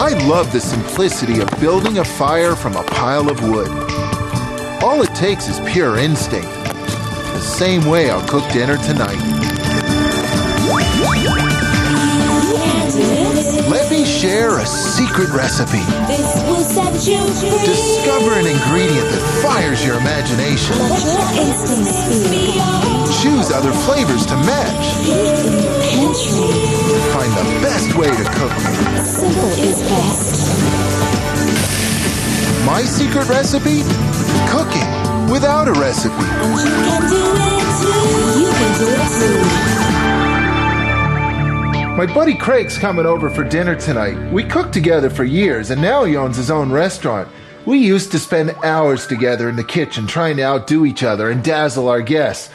I love the simplicity of building a fire from a pile of wood. All it takes is pure instinct. The same way I'll cook dinner tonight. Let me share a secret recipe. This will set you free. Discover an ingredient that fires your imagination. Let your instincts speak. Choose other flavors to match. Pantry. Find the best way to cook. Simple is best. My secret recipe? Cooking without a recipe. And you can do it too. You can do it too. My buddy Craig's coming over for dinner tonight. We cooked together for years, and now he owns his own restaurant. We used to spend hours together in the kitchen trying to outdo each other and dazzle our guests.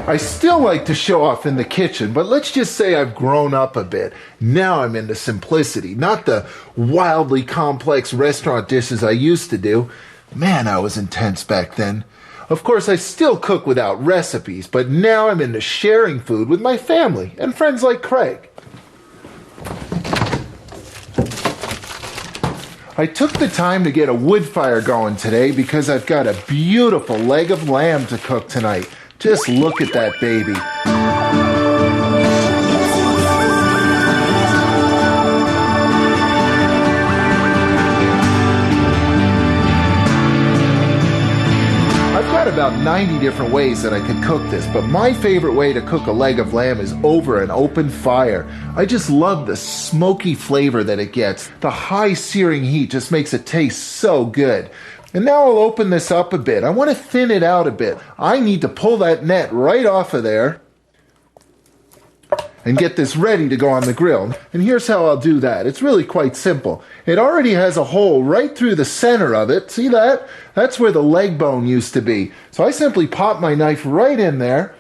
I still like to show off in the kitchen, but let's just say I've grown up a bit. Now I'm into simplicity, not the wildly complex restaurant dishes I used to do. Man, I was intense back then. Of course, I still cook without recipes, but now I'm into sharing food with my family and friends like Craig. I took the time to get a wood fire going today because I've got a beautiful leg of lamb to cook tonight. Just look at that baby. About 90 different ways that I could cook this, but my favorite way to cook a leg of lamb is over an open fire. I just love the smoky flavor that it gets. The high searing heat just makes it taste so good. And now I'll open this up a bit. I want to thin it out a bit. I need to pull that net right off of there and get this ready to go on the grill. And here's how I'll do that. It's really quite simple. It already has a hole right through the center of it. See that? That's where the leg bone used to be. So I simply pop my knife right in there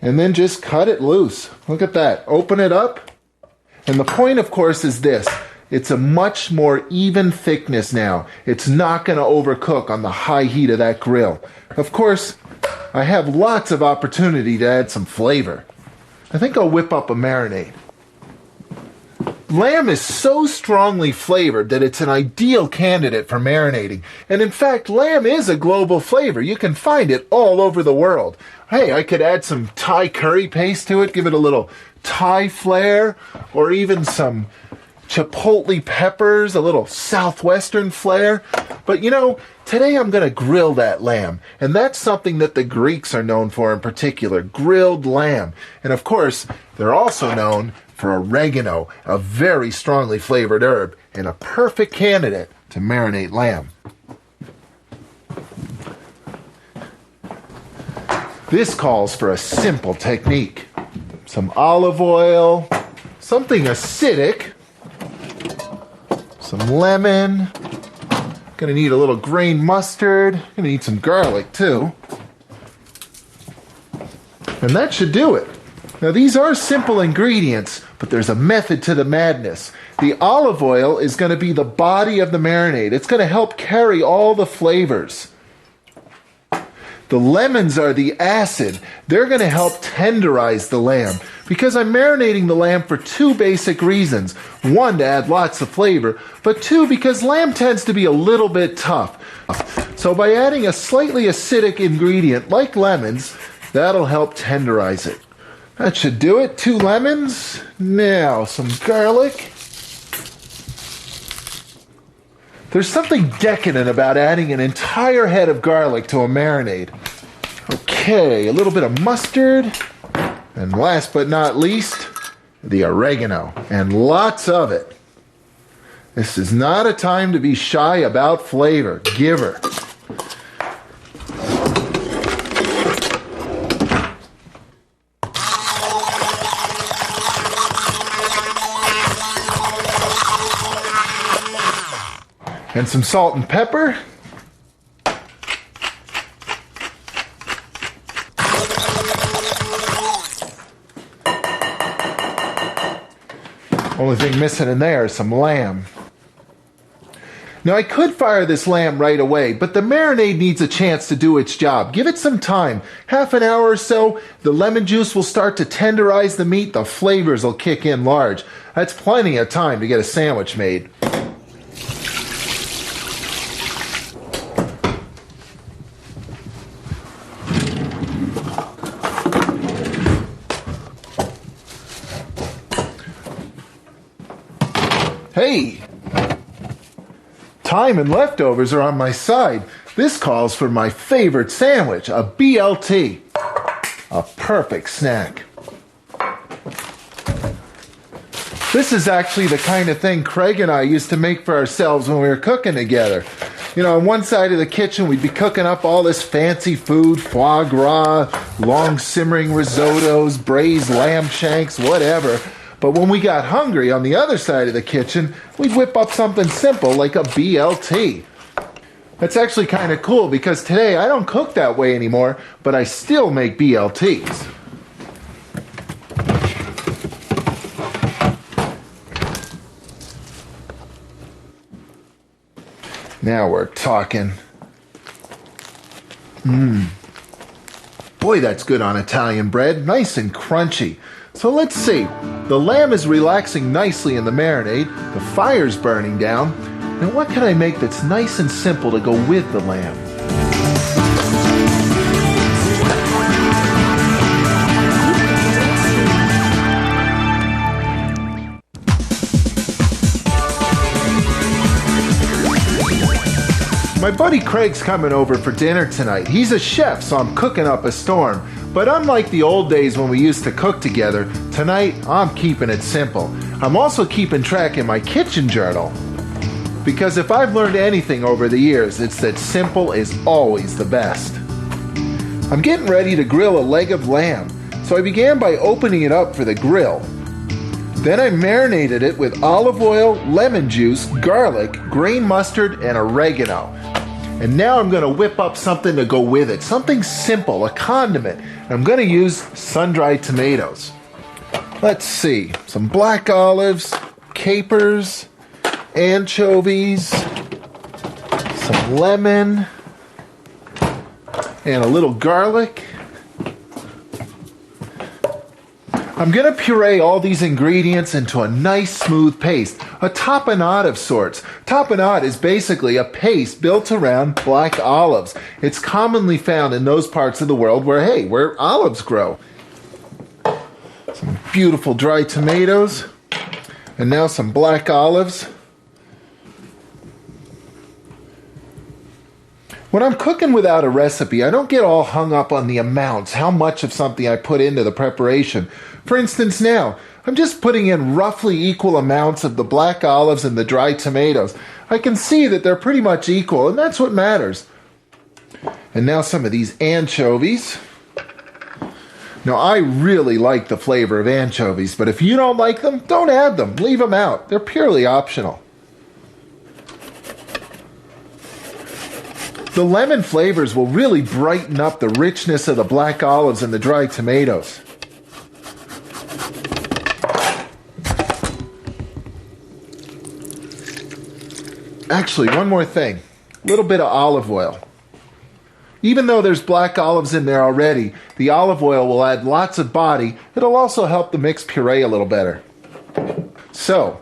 and then just cut it loose. Look at that. Open it up. And the point, of course, is this. It's a much more even thickness now. It's not going to overcook on the high heat of that grill. Of course, I have lots of opportunity to add some flavor. I think I'll whip up a marinade. Lamb is so strongly flavored that it's an ideal candidate for marinating. And in fact, lamb is a global flavor. You can find it all over the world. Hey, I could add some Thai curry paste to it, give it a little Thai flair, or even some chipotle peppers, a little southwestern flair. But you know, today I'm going to grill that lamb. And that's something that the Greeks are known for in particular, grilled lamb. And of course, they're also known for oregano, a very strongly flavored herb, and a perfect candidate to marinate lamb. This calls for a simple technique. Some olive oil, something acidic, some lemon, gonna need a little grain mustard, gonna need some garlic too. And that should do it. Now these are simple ingredients, but there's a method to the madness. The olive oil is going to be the body of the marinade. It's going to help carry all the flavors. The lemons are the acid. They're going to help tenderize the lamb because I'm marinating the lamb for two basic reasons. One, to add lots of flavor, but two, because lamb tends to be a little bit tough. So by adding a slightly acidic ingredient like lemons, that'll help tenderize it. That should do it. 2 lemons. Now, some garlic. There's something decadent about adding an entire head of garlic to a marinade. Okay, a little bit of mustard. And last but not least, the oregano. And lots of it. This is not a time to be shy about flavor. Give her. And some salt and pepper. Only thing missing in there is some lamb. Now I could fire this lamb right away, but the marinade needs a chance to do its job. Give it some time. Half an hour or so, the lemon juice will start to tenderize the meat, the flavors will kick in large. That's plenty of time to get a sandwich made. Hey! Time and leftovers are on my side. This calls for my favorite sandwich, a BLT. A perfect snack. This is actually the kind of thing Craig and I used to make for ourselves when we were cooking together. You know, on one side of the kitchen, we'd be cooking up all this fancy food, foie gras, long simmering risottos, braised lamb shanks, whatever. But when we got hungry on the other side of the kitchen, we'd whip up something simple like a BLT. That's actually kind of cool because today I don't cook that way anymore, but I still make BLTs. Now we're talking. Boy, that's good on Italian bread. Nice and crunchy. So let's see. The lamb is relaxing nicely in the marinade. The fire's burning down. Now what can I make that's nice and simple to go with the lamb? My buddy Craig's coming over for dinner tonight. He's a chef, so I'm cooking up a storm. But unlike the old days when we used to cook together, tonight I'm keeping it simple. I'm also keeping track in my kitchen journal. Because if I've learned anything over the years, it's that simple is always the best. I'm getting ready to grill a leg of lamb, so I began by opening it up for the grill. Then I marinated it with olive oil, lemon juice, garlic, green mustard, and oregano. And now I'm going to whip up something to go with it. Something simple, a condiment. And I'm going to use sun-dried tomatoes. Let's see. Some black olives, capers, anchovies, some lemon, and a little garlic. I'm going to puree all these ingredients into a nice smooth paste, a tapenade of sorts. Tapenade is basically a paste built around black olives. It's commonly found in those parts of the world where olives grow. Some beautiful dry tomatoes, and now some black olives. When I'm cooking without a recipe, I don't get all hung up on the amounts, how much of something I put into the preparation. For instance, now, I'm just putting in roughly equal amounts of the black olives and the dried tomatoes. I can see that they're pretty much equal, and that's what matters. And now some of these anchovies. Now, I really like the flavor of anchovies, but if you don't like them, don't add them. Leave them out. They're purely optional. The lemon flavors will really brighten up the richness of the black olives and the dried tomatoes. Actually, one more thing. A little bit of olive oil. Even though there's black olives in there already, the olive oil will add lots of body. It'll also help the mixed puree a little better. So,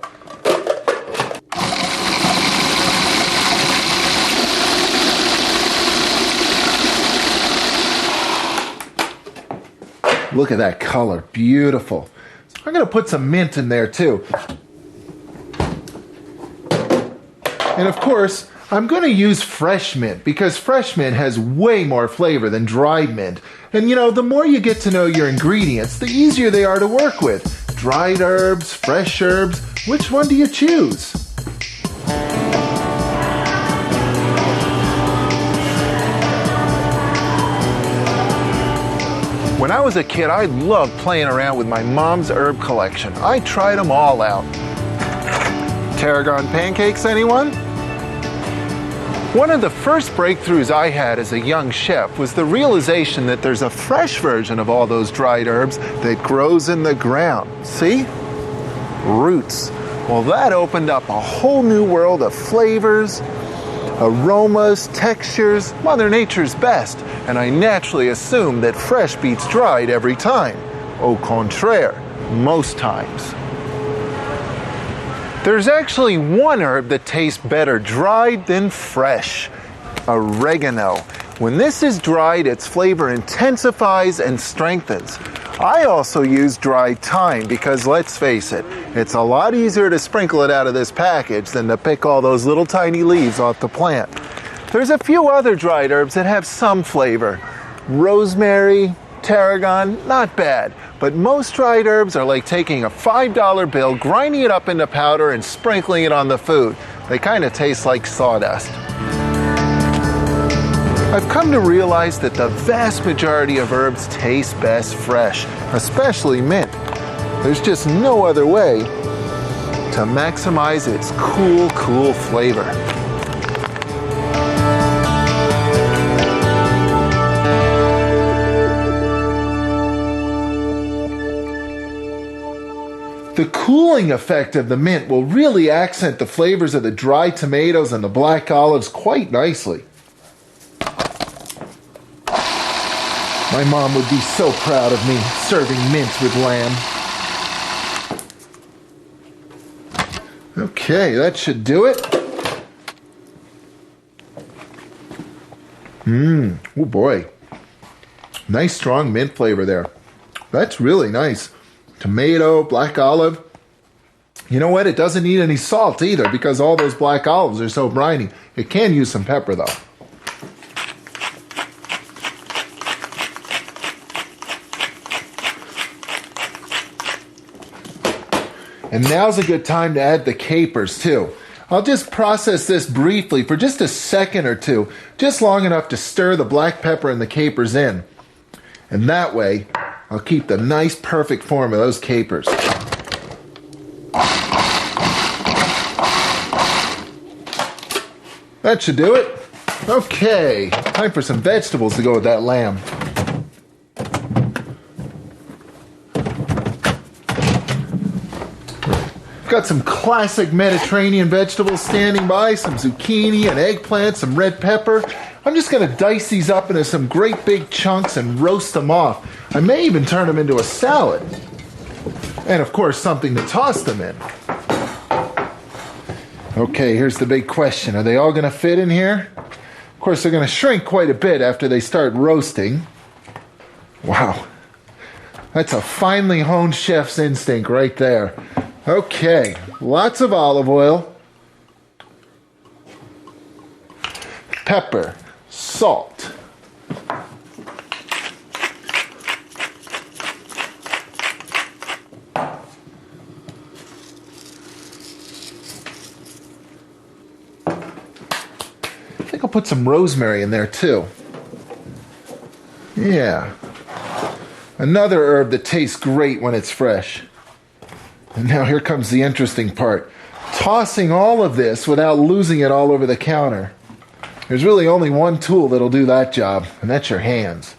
look at that color. Beautiful. I'm going to put some mint in there too. And of course, I'm going to use fresh mint because fresh mint has way more flavor than dried mint. And you know, the more you get to know your ingredients, the easier they are to work with. Dried herbs, fresh herbs, which one do you choose? When I was a kid, I loved playing around with my mom's herb collection. I tried them all out. Tarragon pancakes, anyone? One of the first breakthroughs I had as a young chef was the realization that there's a fresh version of all those dried herbs that grows in the ground. See? Roots. Well, that opened up a whole new world of flavors, aromas, textures, Mother Nature's best, and I naturally assume that fresh beats dried every time. Au contraire, most times. There's actually one herb that tastes better dried than fresh: oregano. When this is dried, its flavor intensifies and strengthens. I also use dried thyme because, let's face it, it's a lot easier to sprinkle it out of this package than to pick all those little tiny leaves off the plant. There's a few other dried herbs that have some flavor. Rosemary, tarragon, not bad, but most dried herbs are like taking a $5 bill, grinding it up into powder, and sprinkling it on the food. They kind of taste like sawdust. I've come to realize that the vast majority of herbs taste best fresh, especially mint. There's just no other way to maximize its cool flavor. The cooling effect of the mint will really accent the flavors of the dried tomatoes and the black olives quite nicely. My mom would be so proud of me serving mince with lamb. Okay, that should do it. Oh boy. Nice strong mint flavor there. That's really nice. Tomato, black olive. You know what? It doesn't need any salt either because all those black olives are so briny. It can use some pepper though. And now's a good time to add the capers too. I'll just process this briefly for just a second or two, just long enough to stir the black pepper and the capers in. And that way, I'll keep the nice perfect form of those capers. That should do it. Okay, time for some vegetables to go with that lamb. Got some classic Mediterranean vegetables standing by, some zucchini and eggplant, some red pepper. I'm just going to dice these up into some great big chunks and roast them off. I may even turn them into a salad. And of course, something to toss them in. Okay, here's the big question. Are they all going to fit in here? Of course, they're going to shrink quite a bit after they start roasting. Wow. That's a finely honed chef's instinct right there. Okay, lots of olive oil, pepper, salt, I think I'll put some rosemary in there too. Yeah, another herb that tastes great when it's fresh. And now here comes the interesting part. Tossing all of this without losing it all over the counter. There's really only one tool that'll do that job, and that's your hands.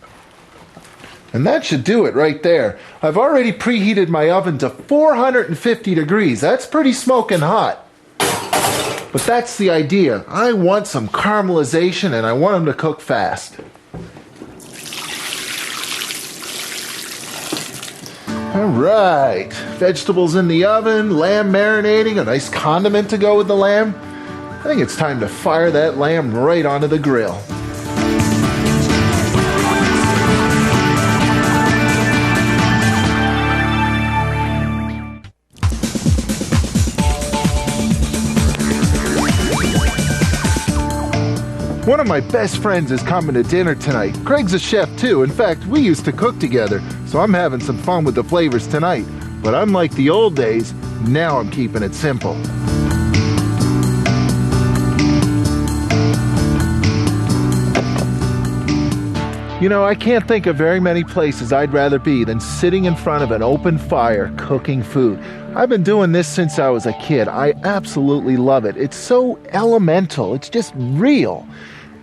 And that should do it right there. I've already preheated my oven to 450 degrees. That's pretty smoking hot. But that's the idea. I want some caramelization, and I want them to cook fast. All right, vegetables in the oven, lamb marinating, a nice condiment to go with the lamb. I think it's time to fire that lamb right onto the grill. One of my best friends is coming to dinner tonight. Craig's a chef too. In fact, we used to cook together, so I'm having some fun with the flavors tonight. But unlike the old days, now I'm keeping it simple. You know, I can't think of very many places I'd rather be than sitting in front of an open fire cooking food. I've been doing this since I was a kid. I absolutely love it. It's so elemental. It's just real.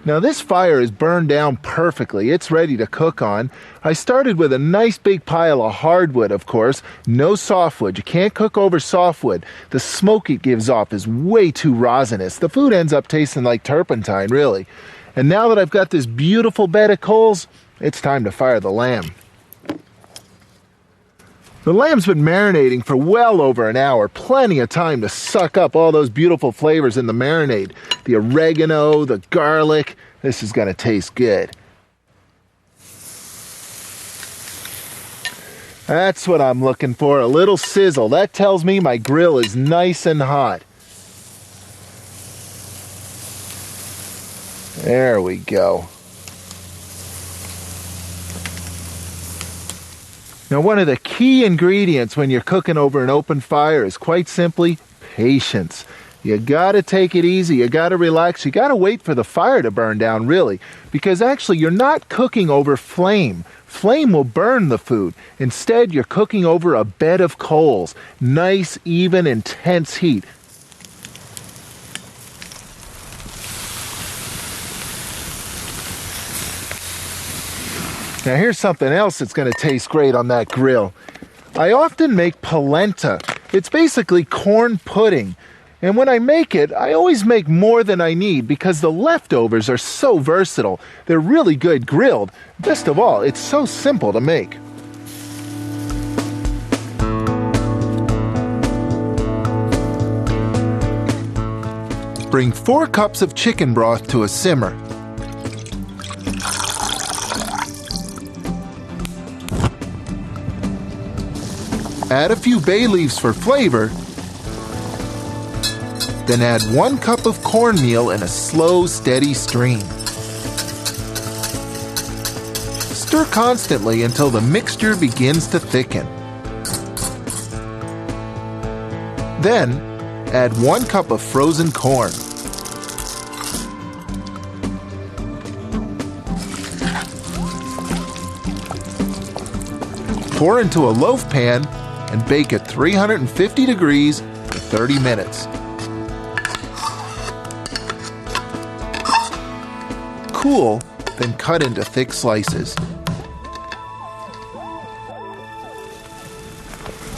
Now this fire is burned down perfectly. It's ready to cook on. I started with a nice big pile of hardwood, of course. No softwood. You can't cook over softwood. The smoke it gives off is way too resinous. The food ends up tasting like turpentine, really. And now that I've got this beautiful bed of coals, it's time to fire the lamb. The lamb's been marinating for well over an hour. Plenty of time to suck up all those beautiful flavors in the marinade. The oregano, the garlic. This is going to taste good. That's what I'm looking for, a little sizzle. That tells me my grill is nice and hot. There we go. Now, one of the key ingredients when you're cooking over an open fire is quite simply patience. You gotta take it easy, you gotta relax, you gotta wait for the fire to burn down, really, because actually you're not cooking over flame. Flame will burn the food. Instead, you're cooking over a bed of coals. Nice, even, intense heat. Now here's something else that's going to taste great on that grill. I often make polenta. It's basically corn pudding. And when I make it, I always make more than I need because the leftovers are so versatile. They're really good grilled. Best of all, it's so simple to make. Bring 4 cups of chicken broth to a simmer. Add a few bay leaves for flavor. Then add 1 cup of cornmeal in a slow, steady stream. Stir constantly until the mixture begins to thicken. Then, add 1 cup of frozen corn. Pour into a loaf pan and bake at 350 degrees for 30 minutes. Cool, then cut into thick slices.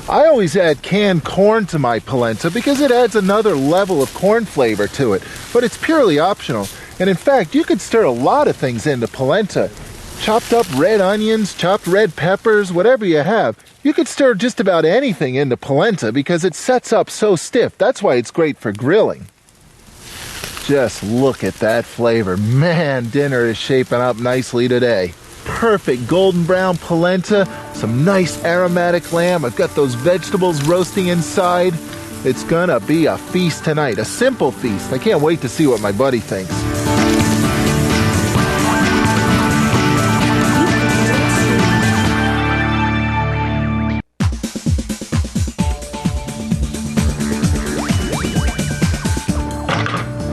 I always add canned corn to my polenta because it adds another level of corn flavor to it, but it's purely optional. And in fact, you could stir a lot of things into polenta. Chopped up red onions, chopped red peppers, whatever you have. You could stir just about anything into polenta because it sets up so stiff. That's why it's great for grilling. Just look at that flavor. Man, dinner is shaping up nicely today. Perfect golden brown polenta, some nice aromatic lamb. I've got those vegetables roasting inside. It's gonna be a feast tonight, a simple feast. I can't wait to see what my buddy thinks.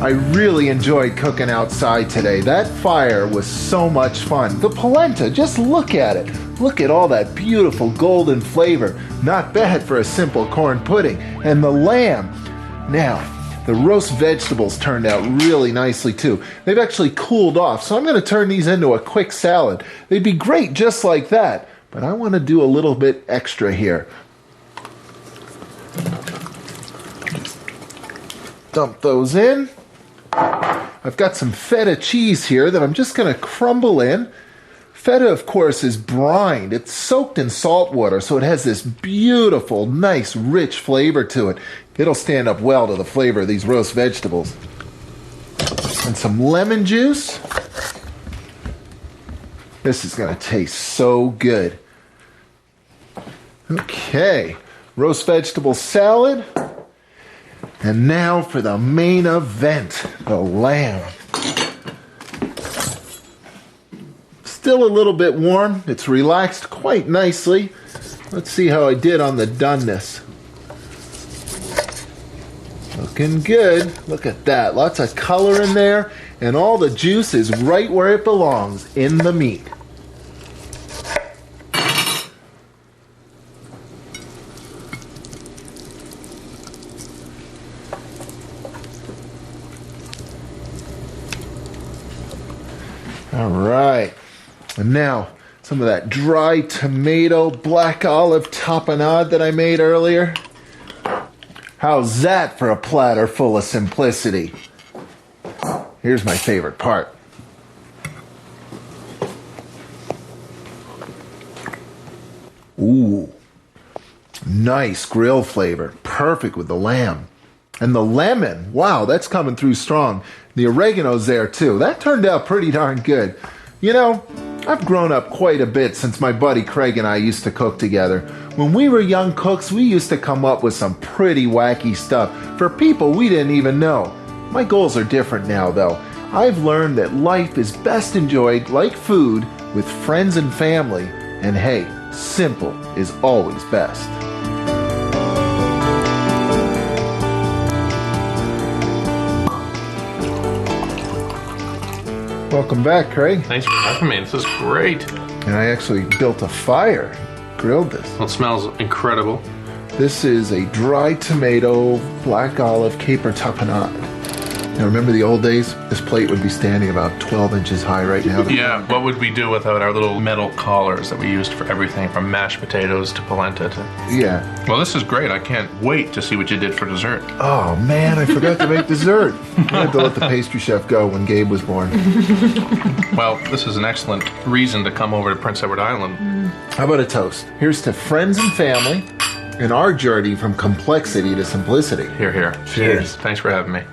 I really enjoyed cooking outside today. That fire was so much fun. The polenta, just look at it. Look at all that beautiful golden flavor. Not bad for a simple corn pudding. And the lamb. Now, the roast vegetables turned out really nicely too. They've actually cooled off, so I'm going to turn these into a quick salad. They'd be great just like that, but I want to do a little bit extra here. Dump those in. I've got some feta cheese here that I'm just going to crumble in. Feta, of course, is brined. It's soaked in salt water, so it has this beautiful, nice, rich flavor to it. It'll stand up well to the flavor of these roast vegetables. And some lemon juice. This is going to taste so good. Okay, roast vegetable salad. And now for the main event, the lamb. Still a little bit warm. It's relaxed quite nicely. Let's see how I did on the doneness. Looking good. Look at that. Lots of color in there. And all the juice is right where it belongs, in the meat. Now, some of that dry tomato black olive tapenade that I made earlier. How's that for a platter full of simplicity? Here's my favorite part. Ooh, nice grill flavor. Perfect with the lamb. And the lemon, wow, that's coming through strong. The oregano's there too. That turned out pretty darn good. You know, I've grown up quite a bit since my buddy Craig and I used to cook together. When we were young cooks, we used to come up with some pretty wacky stuff for people we didn't even know. My goals are different now, though. I've learned that life is best enjoyed, like food, with friends and family. And hey, simple is always best. Welcome back, Craig. Thanks for having me. This is great. And I actually built a fire, grilled this. Well, it smells incredible. This is a dry tomato, black olive, caper tapenade. Now remember the old days? This plate would be standing about 12 inches high right now. Yeah, what would we do without our little metal collars that we used for everything from mashed potatoes to polenta to... Yeah. Well, this is great. I can't wait to see what you did for dessert. Oh man, I forgot to make dessert. I had to let the pastry chef go when Gabe was born. Well, this is an excellent reason to come over to Prince Edward Island. How about a toast? Here's to friends and family in our journey from complexity to simplicity. Here, here. Cheers. Thanks for having me.